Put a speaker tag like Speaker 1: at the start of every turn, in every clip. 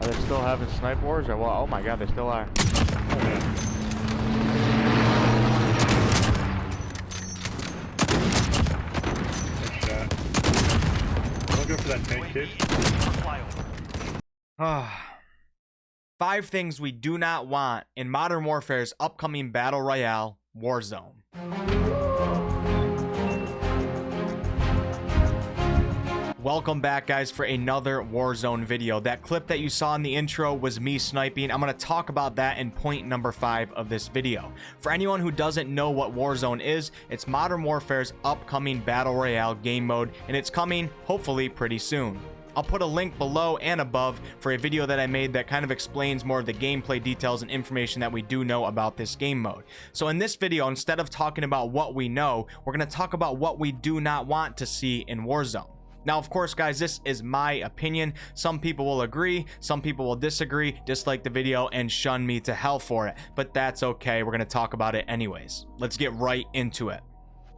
Speaker 1: Are they still having snipe wars? Or well, oh my god, they still are.
Speaker 2: I'll go for that tank kid.
Speaker 3: 5 things we do not want in Modern Warfare's upcoming Battle Royale, Warzone. Welcome back, guys, for another Warzone video. That clip that you saw in the intro was me sniping. I'm going to talk about that in point number 5 of this video. For anyone who doesn't know what Warzone is, it's Modern Warfare's upcoming Battle Royale game mode, and it's coming, hopefully, pretty soon. I'll put a link below and above for a video that I made that kind of explains more of the gameplay details and information that we do know about this game mode. So in this video, instead of talking about what we know, we're going to talk about what we do not want to see in Warzone. Now, of course, guys, this is my opinion. Some people will agree, some people will disagree, dislike the video, and shun me to hell for it. But that's okay. We're going to talk about it anyways. Let's get right into it.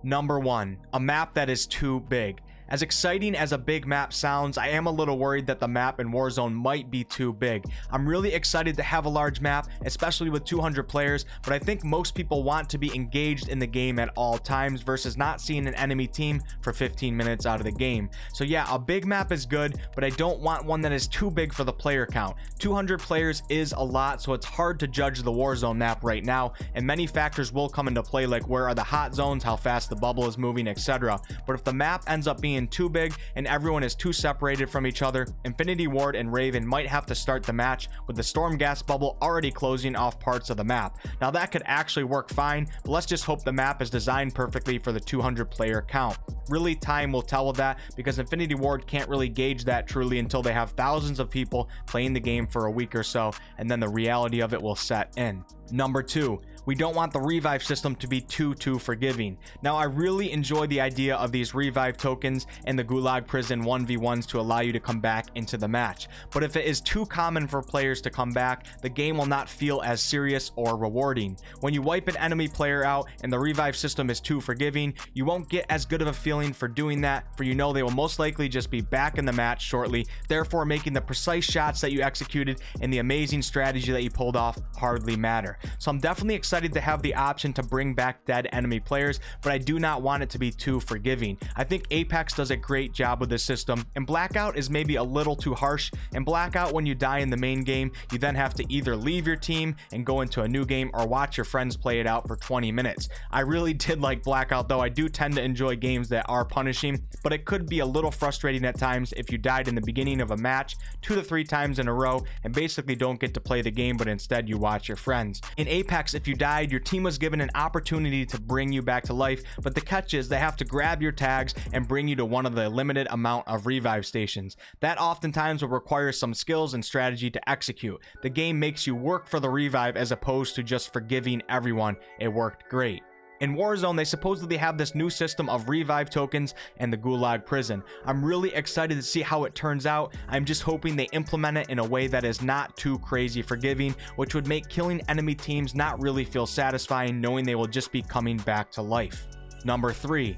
Speaker 3: Number 1, a map that is too big. As exciting as a big map sounds, I am a little worried that the map in Warzone might be too big. I'm really excited to have a large map, especially with 200 players, but I think most people want to be engaged in the game at all times versus not seeing an enemy team for 15 minutes out of the game. So yeah, a big map is good, but I don't want one that is too big for the player count. 200 players is a lot, so it's hard to judge the Warzone map right now, and many factors will come into play, like where are the hot zones, how fast the bubble is moving, etc. But if the map ends up being too big and everyone is too separated from each other, Infinity Ward and Raven might have to start the match with the storm gas bubble already closing off parts of the map. Now that could actually work fine, but let's just hope the map is designed perfectly for the 200 player count. Really, time will tell with that, because Infinity Ward can't really gauge that truly until they have thousands of people playing the game for a week or so, and then the reality of it will set in. Number 2, we don't want the revive system to be too forgiving. Now, I really enjoy the idea of these revive tokens and the Gulag Prison 1v1s to allow you to come back into the match. But if it is too common for players to come back, the game will not feel as serious or rewarding. When you wipe an enemy player out and the revive system is too forgiving, you won't get as good of a feeling for doing that, for you know they will most likely just be back in the match shortly, therefore making the precise shots that you executed and the amazing strategy that you pulled off hardly matter. So I'm definitely excited to have the option to bring back dead enemy players, but I do not want it to be too forgiving. I think Apex does a great job with this system, and Blackout is maybe a little too harsh. In Blackout, when you die in the main game, you then have to either leave your team and go into a new game or watch your friends play it out for 20 minutes. I really did like Blackout, though. I do tend to enjoy games that are punishing, but it could be a little frustrating at times if you died in the beginning of a match 2 to 3 times in a row and basically don't get to play the game, but instead you watch your friends. In Apex, if you died, your team was given an opportunity to bring you back to life, but the catch is they have to grab your tags and bring you to one of the limited amount of revive stations. That oftentimes will require some skills and strategy to execute. The game makes you work for the revive as opposed to just forgiving everyone. It worked great. In Warzone, they supposedly have this new system of revive tokens and the Gulag Prison. I'm really excited to see how it turns out. I'm just hoping they implement it in a way that is not too crazy forgiving, which would make killing enemy teams not really feel satisfying, knowing they will just be coming back to life. Number 3.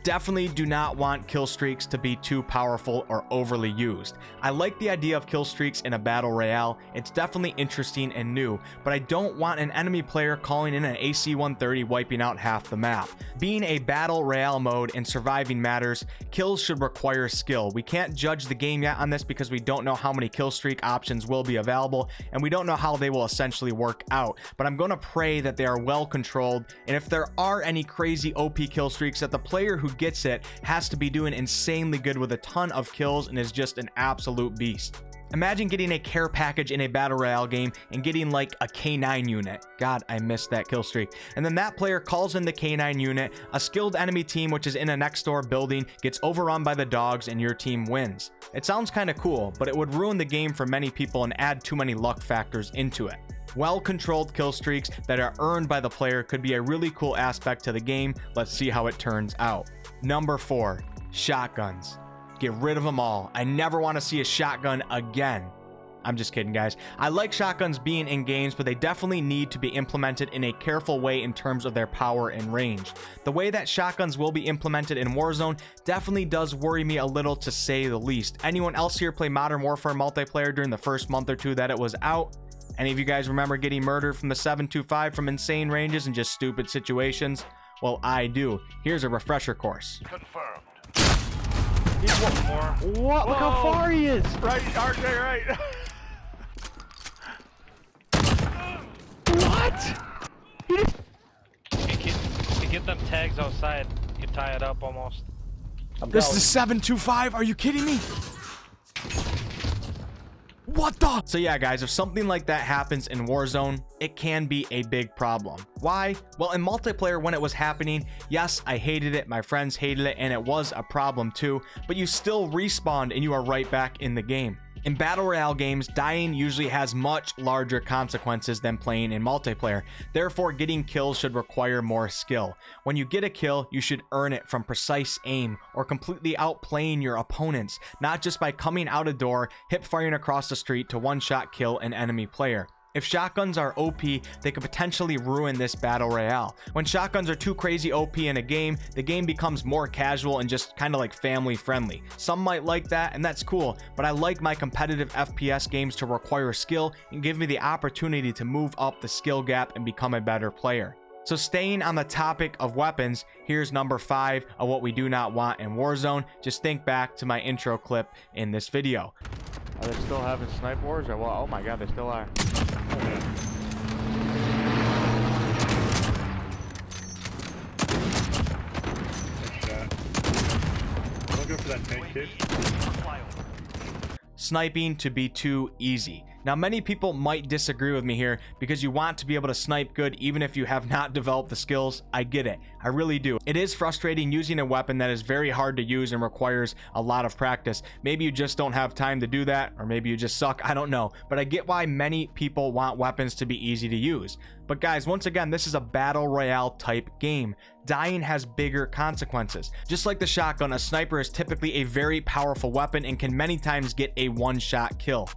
Speaker 3: Definitely do not want kill streaks to be too powerful or overly used. I like the idea of kill streaks in a battle royale. It's definitely interesting and new, but I don't want an enemy player calling in an AC-130 wiping out half the map. Being a battle royale mode and surviving matters, kills should require skill. We can't judge the game yet on this because we don't know how many kill streak options will be available, and we don't know how they will essentially work out, but I'm going to pray that they are well controlled, and if there are any crazy OP kill streaks, that the player who gets it has to be doing insanely good with a ton of kills and is just an absolute beast. Imagine getting a care package in a battle royale game and getting like a K9 unit. God, I missed that kill streak. And then that player calls in the K9 unit, a skilled enemy team which is in a next door building gets overrun by the dogs and your team wins. It sounds kind of cool, but it would ruin the game for many people and add too many luck factors into it. Well-controlled kill streaks that are earned by the player could be a really cool aspect to the game. Let's see how it turns out. Number 4, shotguns. Get rid of them all. I never want to see a shotgun again. I'm just kidding, guys. I like shotguns being in games, but they definitely need to be implemented in a careful way in terms of their power and range. The way that shotguns will be implemented in Warzone definitely does worry me a little, to say the least. Anyone else here play Modern Warfare multiplayer during the first month or two that it was out? Any of you guys remember getting murdered from the 725 from insane ranges and just stupid situations? Well, I do. Here's a refresher course.
Speaker 4: Confirmed.
Speaker 2: He's one more.
Speaker 1: What? Look how far he is.
Speaker 2: Right, RJ, right.
Speaker 1: What?
Speaker 5: You get them tags outside. You can tie it up almost.
Speaker 3: This is a 725. Are you kidding me? What the? So yeah, guys, if something like that happens in Warzone, it can be a big problem. Why? Well, in multiplayer, when it was happening, yes, I hated it, my friends hated it, and it was a problem too, but you still respawn and you are right back in the game. In Battle Royale games, dying usually has much larger consequences than playing in multiplayer. Therefore, getting kills should require more skill. When you get a kill, you should earn it from precise aim or completely outplaying your opponents, not just by coming out a door, hip firing across the street to one-shot kill an enemy player. If shotguns are OP, they could potentially ruin this Battle Royale. When shotguns are too crazy OP in a game, the game becomes more casual and just kind of like family friendly. Some might like that, and that's cool, but I like my competitive FPS games to require skill and give me the opportunity to move up the skill gap and become a better player. So staying on the topic of weapons, here's number 5 of what we do not want in Warzone. Just think back to my intro clip in this video.
Speaker 1: Are they still having snipe wars? Or well, oh my god, they still are.
Speaker 2: I'll go for that tank kid.
Speaker 3: Sniping to be too easy. Now, many people might disagree with me here because you want to be able to snipe good even if you have not developed the skills. I get it. I really do. It is frustrating using a weapon that is very hard to use and requires a lot of practice. Maybe you just don't have time to do that, or maybe you just suck. I don't know. But I get why many people want weapons to be easy to use. But guys, once again, this is a battle royale type game. Dying has bigger consequences. Just like the shotgun, a sniper is typically a very powerful weapon and can many times get a one-shot kill.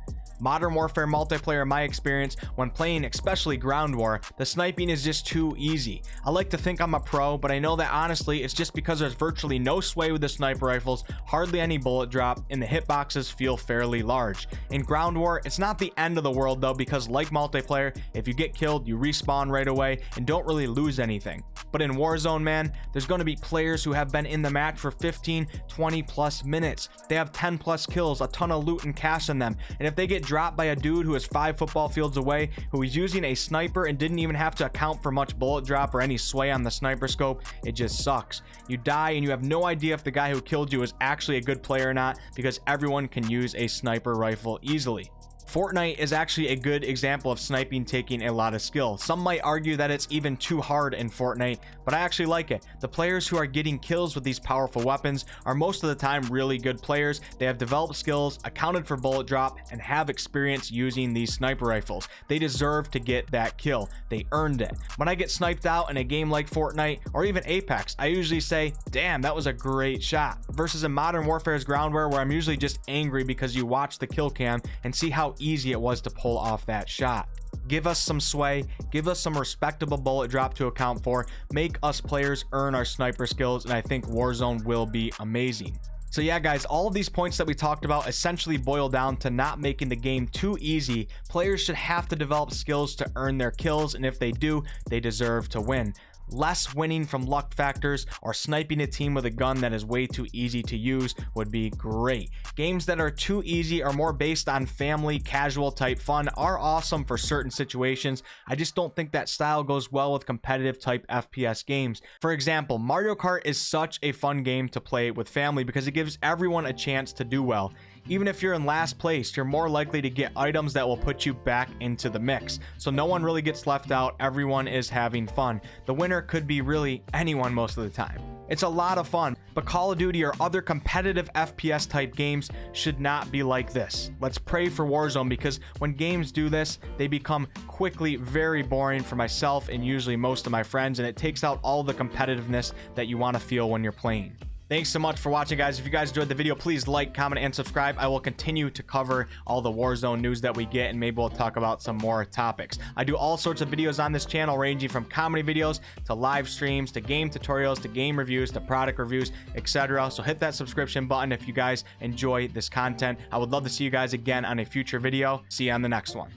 Speaker 3: Modern Warfare multiplayer, in my experience, when playing especially ground war, the sniping is just too easy. I like to think I'm a pro, but I know that honestly it's just because there's virtually no sway with the sniper rifles, hardly any bullet drop, and the hitboxes feel fairly large. In ground war, it's not the end of the world though, because like multiplayer, if you get killed, you respawn right away and don't really lose anything. But in Warzone, man, there's going to be players who have been in the match for 15, 20 plus minutes. They have 10 plus kills, a ton of loot and cash in them, and if they get dropped by a dude who is 5 football fields away, who is using a sniper and didn't even have to account for much bullet drop or any sway on the sniper scope, it just sucks. You die and you have no idea if the guy who killed you is actually a good player or not, because everyone can use a sniper rifle easily. Fortnite is actually a good example of sniping taking a lot of skill. Some might argue that it's even too hard in Fortnite, but I actually like it. The players who are getting kills with these powerful weapons are most of the time really good players. They have developed skills, accounted for bullet drop, and have experience using these sniper rifles. They deserve to get that kill. They earned it. When I get sniped out in a game like Fortnite or even Apex, I usually say, damn, that was a great shot. Versus in Modern Warfare's ground war, where I'm usually just angry because you watch the kill cam and see how easy it was to pull off that shot. Give us some sway, give us some respectable bullet drop to account for, make us players earn our sniper skills, and I think Warzone will be amazing. So yeah, guys, all of these points that we talked about essentially boil down to not making the game too easy. Players should have to develop skills to earn their kills, and if they do, they deserve to win. Less winning from luck factors or sniping a team with a gun that is way too easy to use would be great. Games that are too easy or more based on family, casual type fun are awesome for certain situations. I just don't think that style goes well with competitive type FPS games. For example, Mario Kart is such a fun game to play with family because it gives everyone a chance to do well. Even if you're in last place, you're more likely to get items that will put you back into the mix. So no one really gets left out. Everyone is having fun. The winner could be really anyone most of the time. It's a lot of fun, but Call of Duty or other competitive FPS type games should not be like this. Let's pray for Warzone, because when games do this, they become quickly very boring for myself and usually most of my friends, and it takes out all the competitiveness that you want to feel when you're playing. Thanks so much for watching, guys. If you guys enjoyed the video, please like, comment, and subscribe. I will continue to cover all the Warzone news that we get, and maybe we'll talk about some more topics. I do all sorts of videos on this channel, ranging from comedy videos to live streams to game tutorials to game reviews to product reviews, etc. So hit that subscription button if you guys enjoy this content. I would love to see you guys again on a future video. See you on the next one.